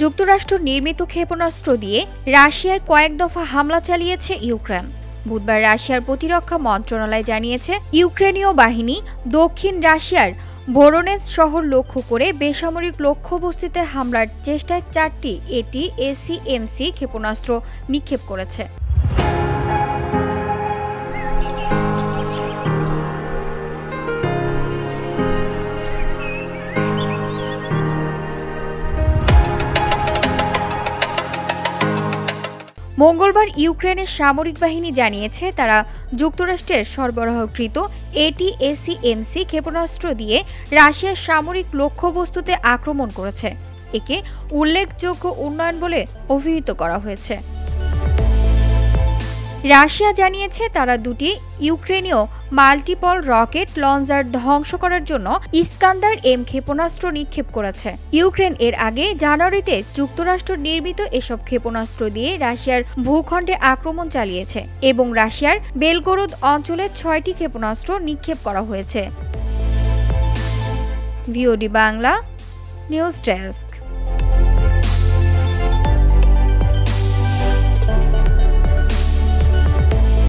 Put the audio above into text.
যুক্তরাষ্ট্র নির্মিত ক্ষেপণাস্ত্র দিয়ে রাশিয়ায় কয়েক দফা হামলা চালিয়েছে ইউক্রেন। বুধবার রাশিয়ার প্রতিরক্ষা মন্ত্রণালয় জানিয়েছে, ইউক্রেনীয় বাহিনী দক্ষিণ রাশিয়ার ভোরোনেজ শহর লক্ষ্য করে বেসামরিক লক্ষ্যবস্তুতে হামলার চেষ্টায় 4টি ATACMS ক্ষেপণাস্ত্র নিক্ষেপ করেছে। মঙ্গলবার ইউক্রেনের সামরিক বাহিনী জানিয়েছে, তারা যুক্তরাষ্ট্রের সরবরাহকৃত ATACMS ক্ষেপণাস্ত্র দিয়ে রাশিয়ার সামরিক লক্ষ্যবস্তুতে আক্রমণ করেছে। একে উল্লেখযোগ্য উন্নয়ন বলে অভিহিত করা হয়েছে। রাশিয়া জানিয়েছে, তারা দুটি ইউক্রেনীয় মাল্টিপল রকেট লঞ্চার ধ্বংস করার জন্য ইস্কান্দার-M ক্ষেপণাস্ত্র নিক্ষেপ করেছে। ইউক্রেন এর আগে জানুয়ারিতে যুক্তরাষ্ট্র নির্মিত এসব ক্ষেপণাস্ত্র দিয়ে রাশিয়ার ভূখণ্ডে আক্রমণ চালিয়েছে এবং রাশিয়ার বেলগোরোদ অঞ্চলে 6টি ক্ষেপণাস্ত্র নিক্ষেপ করা হয়েছে। VOD Bangla news desk.